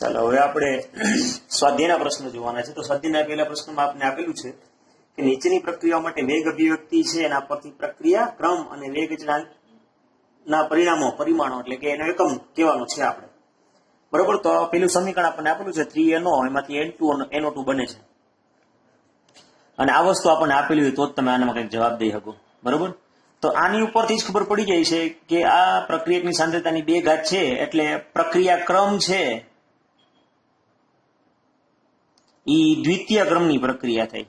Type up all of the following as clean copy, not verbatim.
ચાલો હવે આપણે સ્વાધ્યાયના પ્રશ્નો જોવાના છે. તો સ્વાધ્યાયના પહેલા પ્રશ્નમાં આપણે આપેલું છે કે નીચેની પ્રક્રિયાઓ માટે વેગ અભિવ્યક્તિ છે, એના પરથી પ્રક્રિયા ક્રમ અને વેગ ના પરિમાણો એટલે કે એનો એકમ કહેવાનો છે આપણે. બરોબર. તો પેલું સમીકરણ આપણને આપેલું છે 3NO, એમાંથી NO2 બને છે. અને આ વસ્તુ આપણને આપેલી હોય તો જ તમે આનામાં કંઈક જવાબ દઈ શકો. બરોબર. તો આની ઉપરથી જ ખબર પડી જાય છે કે આ પ્રક્રિયકની સાંદ્રતાની 2 ઘાત છે, એટલે પ્રક્રિયા ક્રમ છે ઈ દ્વિતીય ક્રમની પ્રક્રિયા થઈ.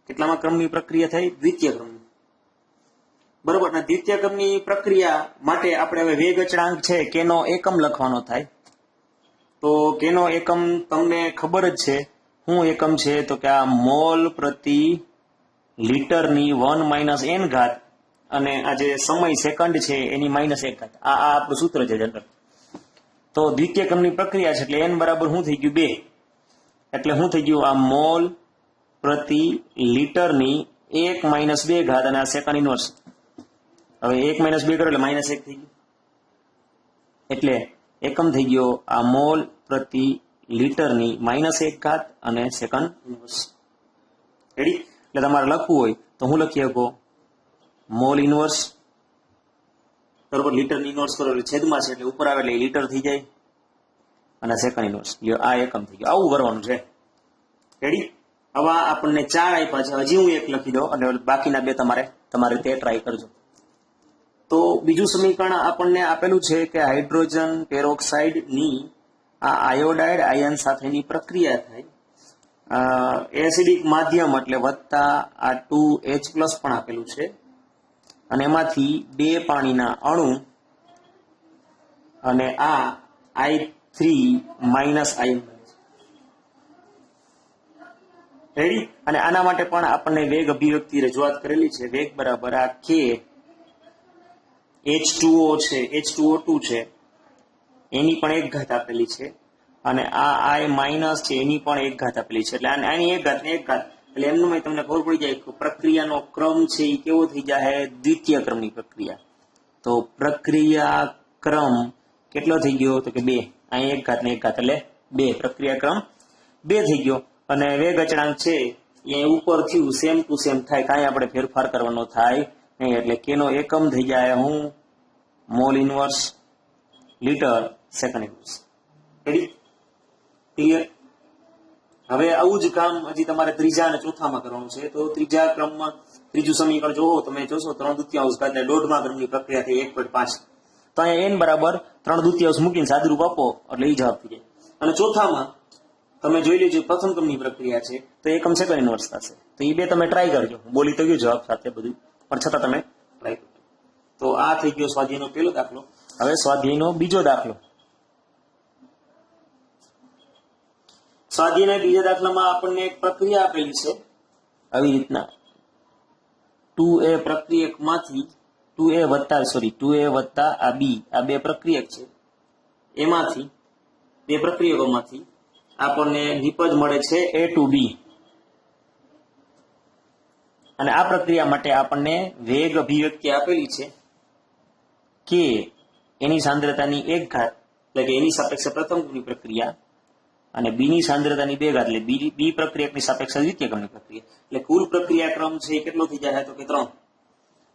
કેટલામાં ક્રમની પ્રક્રિયા થઈ? દ્વિતીય ક્રમની. બરોબર. અને દ્વિતીય ક્રમની પ્રક્રિયા માટે આપણે હવે વેગ અચળાંક છે કેનો એકમ લખવાનો થાય. તો કેનો એકમ તમને ખબર જ છે. શું એકમ છે? તો કે આ મોલ પ્રતિ લીટરની 1 - n ઘાત અને આ જે સમય સેકન્ડ છે એની -1 ઘાત. આ આપણું સૂત્ર છે જનરલ. તો દ્વિતીય ક્રમની પ્રક્રિયા છે એટલે n બરાબર શું થઈ ગયું? 2. એટલે શું થઈ ગયું? આ મોલ પ્રતિ લીટરની 1 - 2 ઘાત અને આ સેકન્ડ ઇનવર્સ. હવે 1 - 2 કરો એટલે -1 થઈ ગયું. એટલે એકમ થઈ ગયો આ મોલ પ્રતિ લીટરની -1 ઘાત અને સેકન્ડ ઇનવર્સ. રેડી? એટલે તમારે લખવું હોય તો હું લખી શકો મોલ ઇનવર્સ, બરોબર. લીટરની ઇનવર્સ કરો એટલે છેદમાં છે એટલે ઉપર આવે એટલે લીટર થઈ જાય અને સેકન્ડ ઇનવર્સ. આ એકમ થઈ ગયો. આવું કરવાનું છે. રેડી? હવે આપણને 4 આપ્યા છે. હજી હું 1 લખી દઉં અને બાકીના 2 તમારે તે ટ્રાય કરજો. તો બીજું સમીકરણ આપણને આપેલું છે કે હાઇડ્રોજન પેરોક્સાઇડની આ આયોડાઇડ આયન સાથેની પ્રક્રિયા થાય. એસિડિક માધ્યમ એટલે વત્તા આ 2H+ પણ આપેલું છે અને એમાંથી 2 પાણીના અણુ અને આ I3- આયન. રેડી? અને આના માટે પણ આપણને વેગ અભિવ્યક્તિ રજૂઆત કરેલી છે. વેગ બરાબર આ K H2O છે, H2O2 છે, એની પણ 1 ઘાત આપેલી છે અને આ I- છે એની પણ 1 ઘાત આપેલી છે. એટલે આની 1 ઘાત ને 1 ઘાત એટલે એમનું તમને ખબર પડી જાય કે પ્રક્રિયાનો ક્રમ છે એ કેવો થઈ જાય? દ્વિતીય ક્રમની પ્રક્રિયા. તો પ્રક્રિયા ક્રમ કેટલો થઈ ગયો? તો કે 2. અહીં 1 ઘાત ને 1 ઘાત એટલે 2. પ્રક્રિયા ક્રમ 2 થઈ ગયો. અને વેગ અચળાંક છે એ ઉપર થયું સેમ ટુ સેમ થાય, કાંઈ આપણે ફેરફાર કરવાનો થાય નહીં. એટલે કેનો એકમ થઈ જાય હું mall inverse litre second inverse. Ready? Clear? હવે આવું જ કામ હજી તમારે ત્રીજા અને ચોથામાં કરવાનું છે. તો ત્રીજા ક્રમમાં ત્રીજું સમીકરણ જોવો તમે જોશો 3/2 ઘાત એટલે 1/2 ક્રમની પ્રક્રિયા થઈ 1.5. તો અહીંયા n બરાબર 3/2 મૂકીને સાદુરૂપ આપો એટલે એ જવાબ થઈ જાય. અને ચોથામાં તમે જોઈ લેજો પ્રથમ ક્રમની પ્રક્રિયા છે તો એકમ સેકન્ડ ઇનવર્સ થશે. તો એ 2 તમે ટ્રાય કરજો. બોલી તો ગયું જવાબ સાથે બધું, પણ છતાં તમે ટ્રાય કરજો. તો આ થઈ ગયો સ્વાધ્યાયનો પહેલો દાખલો. હવે સ્વાધ્યાયનો બીજો દાખલો. સ્વાધ્યાયના બીજા દાખલામાં આપણને એક પ્રક્રિયા આપેલી છે આવી રીતના 2A પ્રક્રિયકમાંથી 2A વત્તા આ B, આ 2 પ્રક્રિયક છે. એમાંથી 2 પ્રક્રિયકોમાંથી આપણને નિપજ મળે છે A to B. અને આ પ્રક્રિયા માટે આપણને વેગ અભિવ્યક્તિ આપેલી છે કે એની સાંદ્રતાની 1 ઘાત એટલે કે એની સાપેક્ષે પ્રથમ ક્રમની પ્રક્રિયા અને B ની સાંદ્રતાની 2 ઘાત એટલે B પ્રક્રિયકની સાપેક્ષે દ્વિતીય ક્રમની પ્રક્રિયા. એટલે કુલ પ્રક્રિયા ક્રમ છે એ કેટલો થઈ જાય? તો કે 3.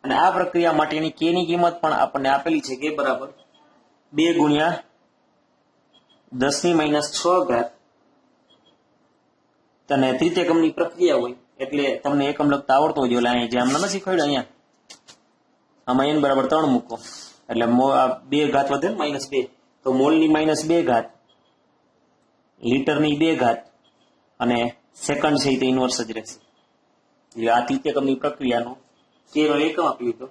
અને આ પ્રક્રિયા માટેની K ની કિંમત પણ આપણને આપેલી છે કે બરાબર 2 × 10 - 6 ઘાત. અને તૃતીય ક્રમની પ્રક્રિયા હોય એટલે તમને એકમ લખતા આવડતો હોય. એટલે અહીંયા જે આમ નથી શીખવાડ્યું, અહીંયા આમાં n બરાબર 3 મૂકો એટલે 2 ઘાત વધે -2. તો મોલની -2 ઘાત, લીટરની 2 ઘાત અને સેકન્ડ છે તે ઇનવર્સ જ રહેશે. એટલે આ તૃતીય ક્રમની પ્રક્રિયાનો કેનો એકમ આપી લીધો.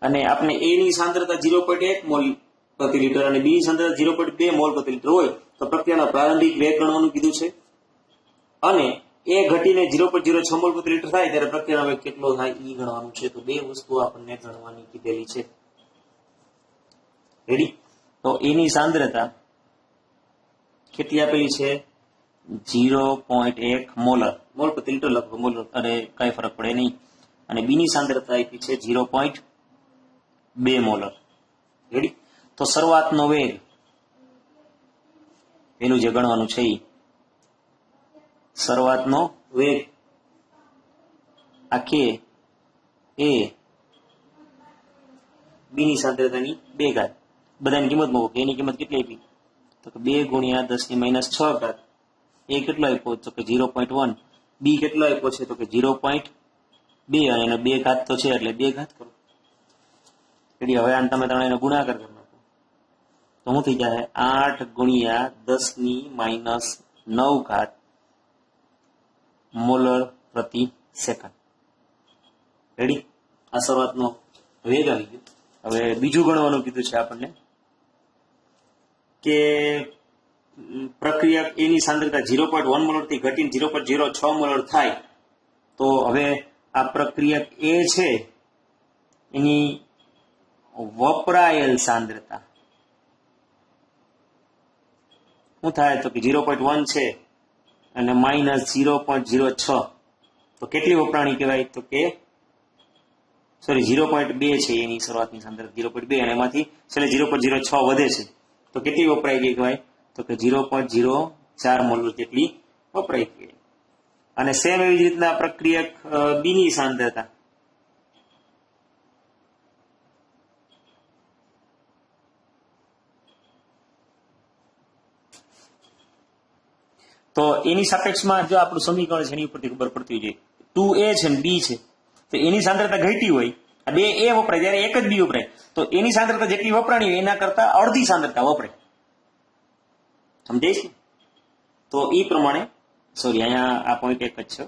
અને આપણે A ની સાંદ્રતા 0.1 મોલ પ્રતિ લીટર અને B ની સાંદ્રતા 0.2 મોલ પ્રતિ લીટર હોય તો પ્રક્રિયાનો પ્રારંભિક વેગ ગણવાનું કીધું છે. અને એ ઘટીને 0.06 મોલ પ્રતિ લીટર થાય ત્યારે પ્રક્રિયાનો વેગ કેટલો થાય એ ગણવાનું છે. તો 2 વસ્તુ આપણને ગણવાની કીધેલી છે. રેડી? તો એની સાંદ્રતા કેટલી આપેલી છે? 0.1 મોલર. મોલ પ્રતિ લીટર લખો, મોલર અને કઈ ફરક પડે નહીં. અને B ની સાંદ્રતા આપી છે 0.2 મોલર. રેડી? તો શરૂઆતનો વેગ પેલું જે ગણવાનું છે એ શરૂઆતનો વેગ આ કે એ બી ની સાંદ્રતાની 2 ઘાત બધાની કિંમત મૂકો કે એની કિંમત કેટલી આપી તો કે 2 ગુણ્યા 10⁻6 ઘાત એ કેટલો આપ્યો તો કે 0.1 બી કેટલો આપ્યો છે તો કે 0.2 અને એનો 2 ઘાત તો છે એટલે 2 ઘાત કરો એટલે હવે આને તમે ત્રણેયનો ગુણાકાર કરી નાખો તો શું થઈ જાય 8 ગુણ્યા 10⁻9 ઘાત મોલર પ્રતિ સેકન્ડ રેડી આ શરૂઆતનો વેગ આવી ગયો હવે બીજું ગણવાનું કીધું છે આપણને કે પ્રક્રિયા એની સાંદ્રતા 0.1 મોલર થી ઘટીને 0.06 મોલર થાય તો હવે આ પ્રક્રિયા એ છે એની વપરાયેલ સાંદ્રતા શું થાય તો કે 0.1 છે અને -0.06 તો કેટલી વપરાણી કહેવાય તો કે સોરી 0.2 છે એની શરૂઆતની સાંદ્રતા 0.2 અને એમાંથી છેલ્લે 0.06 વધે છે તો કેટલી વપરાઈ ગઈ કહેવાય તો કે 0.04 મોલર જેટલી વપરાઈ ગઈ અને સેમ એવી જ રીતના પ્રક્રિયક બી ની સાંદ્રતા તો એની સાપેક્ષમાં જો આપણું સમીકરણ છે એની ઉપરથી ખબર પડતી હોય 2a છે ને b છે તો એની સાંદ્રતા ઘટી હોય આ 2a વપરાય ત્યારે એક જ b વપરાય તો એની સાંદ્રતા જેટલી વપરાણી હોય એના કરતા અડધી સાંદ્રતા વપરાય સમજાય છે તો એ પ્રમાણે સોરી અહીંયા આ પોઈન્ટ 1 જ છે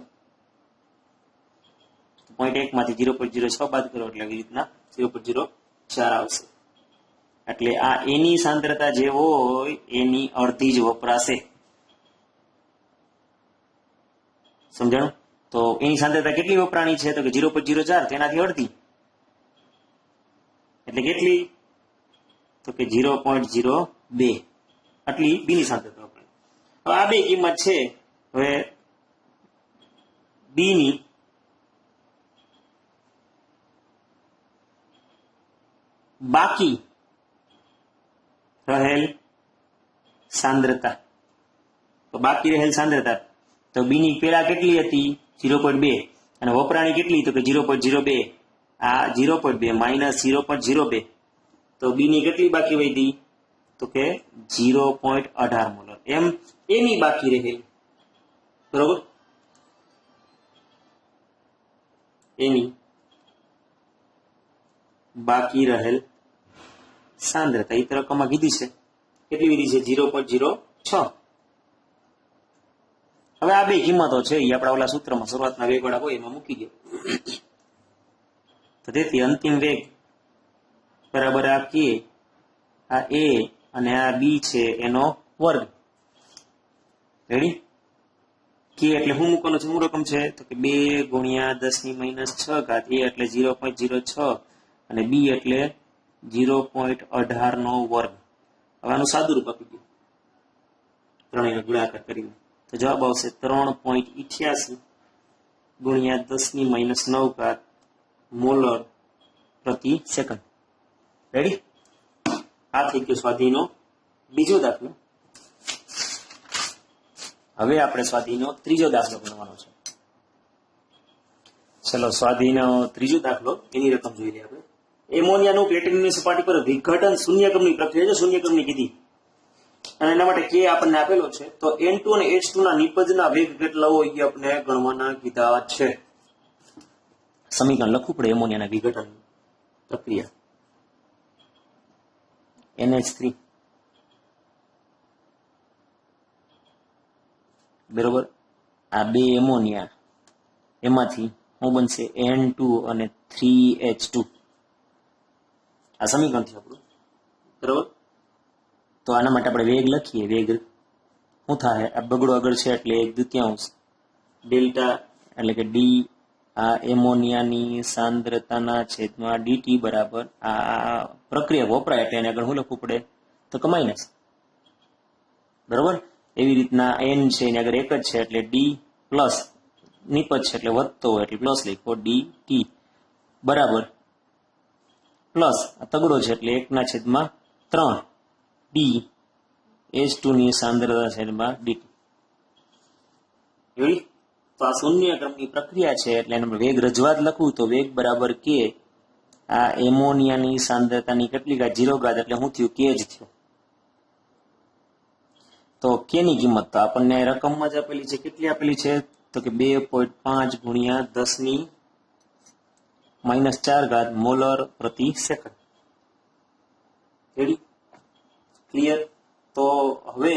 પોઈન્ટ 1 માંથી 0.06 બાદ કરો એટલે આવી રીતના 0.04 આવશે એટલે આ એની સાંદ્રતા જે હોય એની અડધી જ વપરાશે સમજાણું તો એની સાંદ્રતા કેટલી વપરાણી છે તો કે 0.04 તેનાથી અડધી એટલે કેટલી તો કે 0.02 આટલી બીની સાંદ્રતા વપરાય હવે આ બે કિંમત છે હવે બી ની બાકી રહેલ સાંદ્રતા તો બાકી રહેલ સાંદ્રતા તો બી ની પેલા કેટલી હતી 0.2 અને વપરાણી કેટલી તો કે 0.02 આ 0.2 માઇનસ 0.02 તો બી ની કેટલી બાકી વધી તો કે 0.18 મોલર એમ એની બાકી રહેલી બરોબર એની બાકી રહેલ સાંદ્રતા એ રકમમાં કીધી છે કેટલી વિધી છે 0.06 હવે આ બે કિંમતો છે એ આપણા ઓલા સૂત્રમાં શરૂઆતના વેગવાળા હોય એમાં મૂકી દો તો તેથી અંતિમ વેગ બરાબર આ કે આ એ અને આ બી છે એનો વર્ગ રેડી કે એટલે શું મૂકવાનું છે શું રકમ છે તો કે 2 ગુણ્યા 10⁻6 ઘાત એ એટલે 0.06 અને બી એટલે 0.18 નો વર્ગ હવે આનું સાદું રૂપ આપી દઉં ત્રણેયનો ગુણાકાર કરીને તો જવાબ આવશે 3.88 ગુણ્યા 10⁻9 ઘાત મોલર પ્રતિ સેકન્ડ રેડી આ થઈ ગયો સ્વાધીનો બીજો દાખલો હવે આપણે સ્વાધીનો ત્રીજો દાખલો ગણવાનો છે ચલો સ્વાધીનો ત્રીજો દાખલો એની રકમ જોઈ લઈએ આપણે એમોનિયાનું પ્લેટિનમની સપાટી પર વિઘટન શૂન્યક્રમની પ્રક્રિયા છે શૂન્યક્રમની કીધી અને એના માટે કે આપણને આપેલો છે તો N2 અને H2 ના નિપજના વેગ કેટલા હોય એ આપણે ગણવાના કીધા છે સમીકરણ લખવું પડે એમોનિયાના વિઘટન પ્રક્રિયા NH3 બરોબર આ બે એમોનિયા એમાંથી શું બનશે N2 અને 3H2 આ સમીકરણ છે આપણું બરોબર તો આના માટે આપણે વેગ લખીએ વેગ શું થાય આ બગડો આગળ છે એટલે 1/2 ડેલ્ટા એટલે કે ડી આ એમોનિયાની સાંદ્રતાના છેદમાં dt બરાબર આ પ્રક્રિયા વપરાય એટલે એને આગળ શું લખવું પડે તો કે માઇનસ બરોબર એવી રીતના n છે એની આગળ એક જ છે એટલે d પ્લસ નિપજ છે એટલે વધતો હોય એટલે પ્લસ લખો dt બરાબર પ્લસ આ તગડો છે એટલે 1/3 d H2 ની સાંદ્રતા છેદમાં dt. રેડી? તો આ શૂન્ય ક્રમની પ્રક્રિયા છે એટલે એને વેગ રજૂઆત લખવું તો વેગ બરાબર k. આ એમોનિયાની સાંદ્રતાની કેટલી ઘાત 0 ઘાત એટલે શું થયું? k જ થયું. તો k ની કિંમત તો આપણને રકમમાં જ આપેલી છે. કેટલી આપેલી છે? તો કે 2.5 ગુણ્યા 10 ની -4 ઘાત મોલર પ્રતિ સેકન્ડ. રેડી? ક્લિયર? તો હવે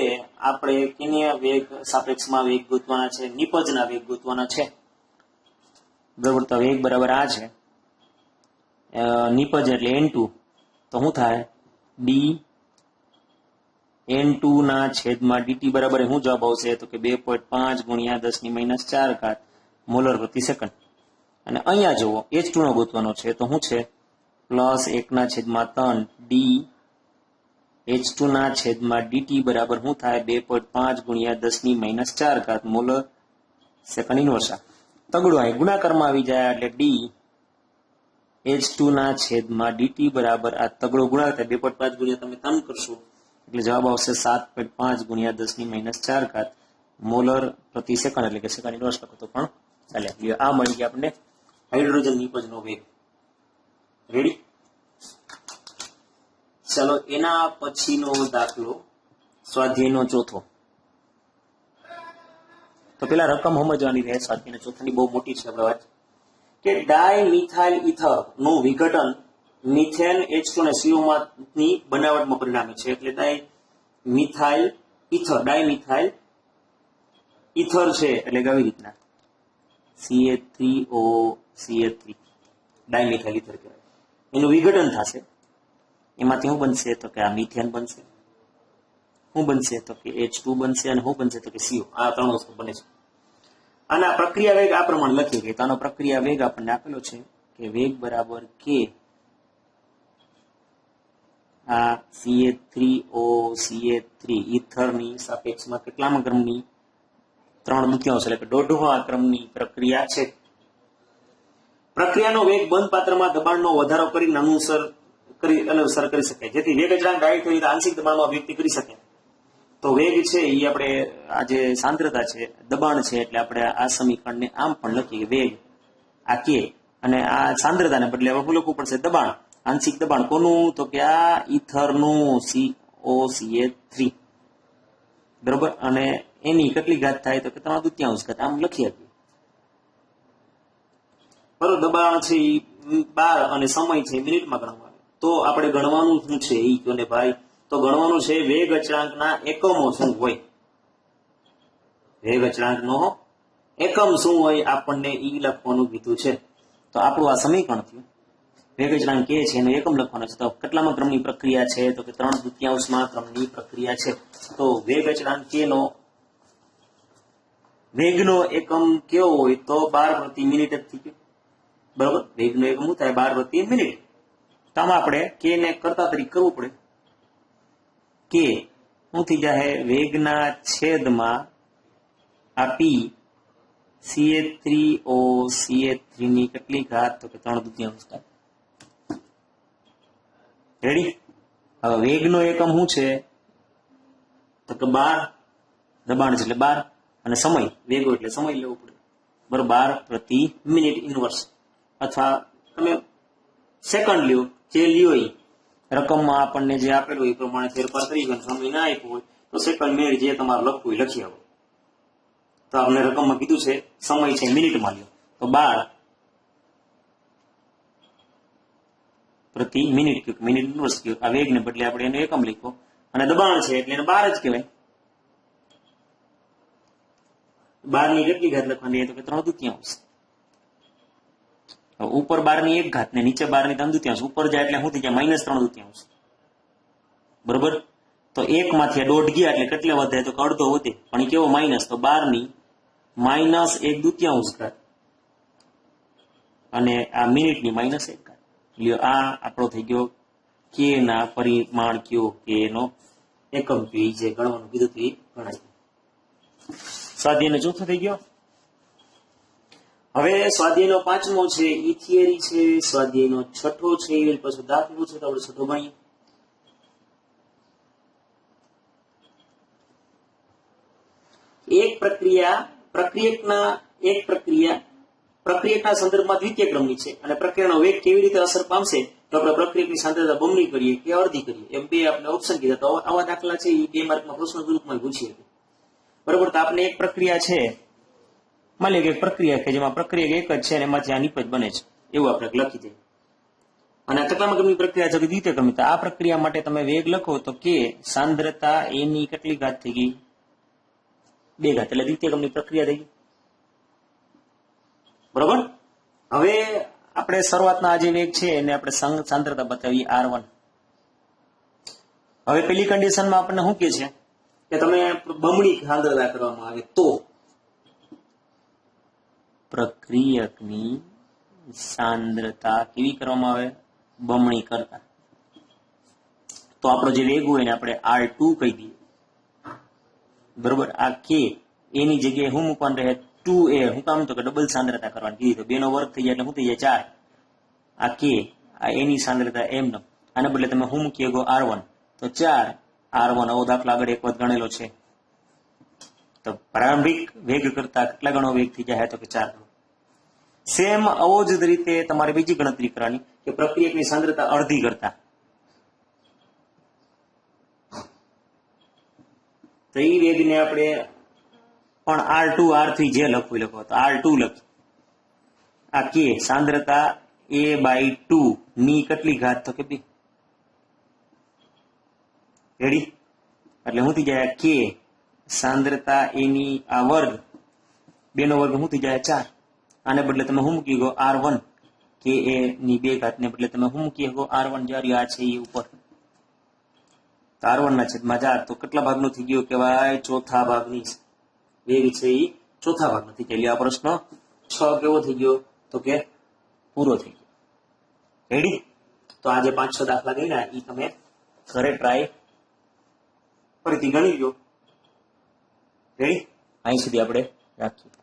આપણે કેના વેગ સાપેક્ષમાં વેગ ગોતવાના છે? નિપજના વેગ ગોતવાના છે. બરાબર? તો વેગ બરાબર આ છે નિપજ એટલે n2. તો શું થાય? d n2 ના છેદમાં dt બરાબર શું જવાબ આવશે? તો કે 2.5 ગુણ્યા 10 ની -4 ઘાત મોલર પ્રતિ સેકન્ડ. અને અહીંયા જુઓ H2 નો ગોતવાનો છે તો શું છે? +1/3 d H2 ના છેદમાં dt બરાબર શું થાય? 2.5 ગુણ્યા 10 ની -4 ઘાત મોલર સેકન્ડ ઇન્વર્સ. તગડો અહીં ગુણાકારમાં આવી જાય એટલે d H2 ના છેદમાં dt બરાબર આ તગડો ગુણાકાર 2.5 ગુણ્યા તમે 3 કરશો એટલે જવાબ આવશે 7.5 ગુણ્યા 10 ની -4 ઘાત મોલર પ્રતિ સેકન્ડ, એટલે કે સેકન્ડ ઇન્વર્સ લખો તો પણ ચાલે. આ મળી ગયા આપણને હાઇડ્રોજન નિપજનો વેગ. રેડી? ચાલો એના પછીનો દાખલો સ્વાધ્યાયનો ચોથો. તો પેલા રકમ સમજવાની રહે. સ્વાધ્યાયના ચોથાની બહુ મોટી છે આપણે વાત. કે ડાયમિથાઇલ ઇથર નું વિઘટન મિથેન H2 અને CO ની બનાવટમાં પરિણામે છે. એટલે ડાયમિથાઇલ ઇથર છે એટલે આવી રીતના CH3OCH3 ડાયમિથાઇલ ઇથર કહેવાય. એનું વિઘટન થશે. એમાંથી શું બનશે? તો કે આ મિથેન બનશે. શું બનશે? તો કે H2 બનશે. અને શું બનશે? તો કે CO. આ ત્રણ વસ્તુ બને છે. અને આ પ્રક્રિયા વેગ આ પ્રમાણે લખીએ કે આનો પ્રક્રિયા વેગ આપણને આપેલો છે કે વેગ બરાબર k. આ CH3OCH3 ઇથરની સાપેક્ષમાં કેટલામા ક્રમની? 3/2 એટલે કે 1/2 ક્રમની પ્રક્રિયા છે. પ્રક્રિયાનો વેગ બંધ પાત્રમાં દબાણનો વધારો કરીને અનુસર કરી શકાય, જેથી વેગ અચળાંક ડાયરેક્ટ થઈ આંશિક દબાણમાં વ્યક્ત કરી શકે. તો વેગ છે એ આપણે આ જે સાંદ્રતા છે, દબાણ છે, એટલે આપણે આ સમીકરણને આમ પણ લખીએ વેગ આ k અને આ સાંદ્રતાને બદલે આપણે લખવું પડશે દબાણ, આંશિક દબાણ. કોનું? તો કે આ ઇથરનું COCH3. બરોબર? અને એની કેટલી ઘાત થાય? તો કે 3/2 ઘાત. આમ લખી આપીએ. બરોબર? દબાણ છે એ 12 અને સમય છે મિનિટમાં ગણવાનું. તો આપણે ગણવાનું શું છે એ કહો ને ભાઈ? તો ગણવાનું છે વેગ અચળાંકના એકમો શું હોય. વેગ અચળાંકનો એકમ શું હોય આપણને ઈ લખવાનું કીધું છે. તો આપણું આ સમીકરણ થયું. વેગ અચળાંક k છે એનો એકમ લખવાનો છે. તો કેટલામાં ક્રમની પ્રક્રિયા છે? તો કે 3/2 ક્રમની પ્રક્રિયા છે. તો વેગ અચળાંક k નો વેગનો એકમ કેવો હોય? તો 12 પ્રતિ મિનિટ જ થઈ ગયો. બરોબર? વેગનો એકમ શું થાય? 12 પ્રતિ મિનિટ. તો આમાં આપણે k ને કરતા તરીકે કરવું પડે. k શું થઈ જાય? વેગના છેદમાં આ p CH3OCH3 ની કેટલી ઘાત? તો કે 3/2 ઘાત. રેડી? હવે વેગનો એકમ શું છે? તો કે 12. દબાણ છે એટલે 12 અને સમય વેગો એટલે સમય લેવો પડે. બરોબર? 12 પ્રતિ મિનિટ ઇનવર્સ, અથવા તમે સેકન્ડ લ્યો, જે લ્યો એ રકમમાં આપણને જે આપેલું એ પ્રમાણે ફેરફાર કરી. સમય ના આપ્યો હોય તો સેકન્ડ મિનિટ જે તમારે લખવું એ લખી આવો. તો આપણે રકમમાં કીધું છે સમય છે મિનિટમાં લ્યો તો 12 પ્રતિ મિનિટ કયો, મિનિટ ઇનવર્સ કયો. આ વેગને બદલે આપણે એનો એકમ લખો અને દબાણ છે એટલે એને 12 જ કહેવાય. 12 ની કેટલી ઘાત લખવાની? તો કે 3/2. ઉપર 12 ની 1 ઘાત ને નીચે 12 ની 3/2. ઉપર જાય એટલે શું થઈ જાય? -3/2. બરોબર? તો 1 માંથી 1.5 ગયા એટલે કેટલે વધે? તો કે અડધો વધે. પણ એ કેવો? માઇનસ. તો 12 ની -1/2 ઘાત અને આ મિનિટની -1 ઘાત. લ્યો આ આપણો થઈ ગયો k ના પરિમાણ કયો? k નો એકમ કયો? જે ગણવાનું કીધું હતું એ ગણાય. સ્વાધ્યાયનો ચોથો થઈ ગયો. હવે સ્વાધ્યાયનો પાંચમો છે ઈ થિયરી છે. સ્વાધ્યાયનો છઠ્ઠો છે એ પછી દાખલો છે. તો આપણે છઠ્ઠો ભણીએ. એક પ્રક્રિયકના સંદર્ભમાં દ્વિતીય ક્રમની છે અને પ્રક્રિયાનો વેગ કેવી રીતે અસર પામશે તો આપણે પ્રક્રિયકની સાંદ્રતા બમણી કરીએ કે અડધી કરીએ એમ બે આપણે ઓપ્શન કીધા. તો આવા દાખલા છે એ 2 માર્કમાં પ્રશ્ન ગ્રુપમાં પૂછીએ બરોબર. તો આપણે એક પ્રક્રિયા છે, માની લો કે એક પ્રક્રિયા કે જેમાં પ્રક્રિયક એક જ છે અને એમાંથી આ નિપજ બને છે એવું આપણે લખી દઈએ. અને કેટલામાં ક્રમની પ્રક્રિયા છે કે દ્વિતીય ક્રમની. તો આ પ્રક્રિયા માટે તમે વેગ લખો તો કે સાંદ્રતા a ની કેટલી ઘાત થઈ ગઈ 2 ઘાત, એટલે દ્વિતીય ક્રમની પ્રક્રિયા થઈ ગઈ બરોબર. હવે આપણે શરૂઆતના આ જે વેગ છે એને આપણે સાંદ્રતા બતાવી r1. હવે પેલી કન્ડિશનમાં આપણને શું કે છે કે તમે બમણી સાંદ્રતા કરવામાં આવે તો પ્રક્રિયકની સાંદ્રતા કેવી કરવામાં આવે બમણી કરતા. તો આપણો જે વેગ હોય એને આપણે r2 કહી દઈએ બરોબર. આ k એની જગ્યાએ શું મૂકવાનું રહે 2a. હું કામ તો કે ડબલ સાંદ્રતા કરવાની કીધી તો 2 નો વર્ગ થઈ જાય એટલે શું થઈ જાય 4. આ k આ એની સાંદ્રતા એમ ન, આના બદલે તમે શું મૂકી શકો r1 તો 4 r1. આવો દાખલા આગળ એક વખત ગણેલો છે. તો પ્રારંભિક વેગ કરતા કેટલા ગણો વેગ થઈ જાય તો કે 4 ગણો. સેમ આવો જ રીતે તમારે બીજી ગણતરી કરવાની કે પ્રક્રિયકની સાંદ્રતા અડધી કરતા. તો એ વેગને આપણે પણ r2 r3 જે લખવું લખો તો r2 લખી. આ કે સાંદ્રતા a/2 ની કેટલી ઘાત તો કે 2 રેડી. એટલે શું થઈ જાય કે સાંદ્રતા a ની આ વર્ગ 2 નો વર્ગ શું થઈ જાય 4. આને બદલે તમે શું મૂકી ગયો r1 કે a ની 2 ઘાત ને બદલે તમે શું મૂકી શકો r1 જ્યારે આ છે એ ઉપર r1 ના છેદમાં 4. તો કેટલા ભાગનું થઈ ગયું કહેવાય ચોથા ભાગની વેગ છે એ ચોથા ભાગનો થઈ ગયો. આ પ્રશ્ન 6 કેવો થઈ ગયો તો કે પૂરો થઈ ગયો. રેડી. તો આજે 5-6 દાખલા ગણ્યા એ તમે ઘરે ટ્રાય ફરીથી ગણી લો. રેડી. અહીં સુધી આપણે રાખીએ.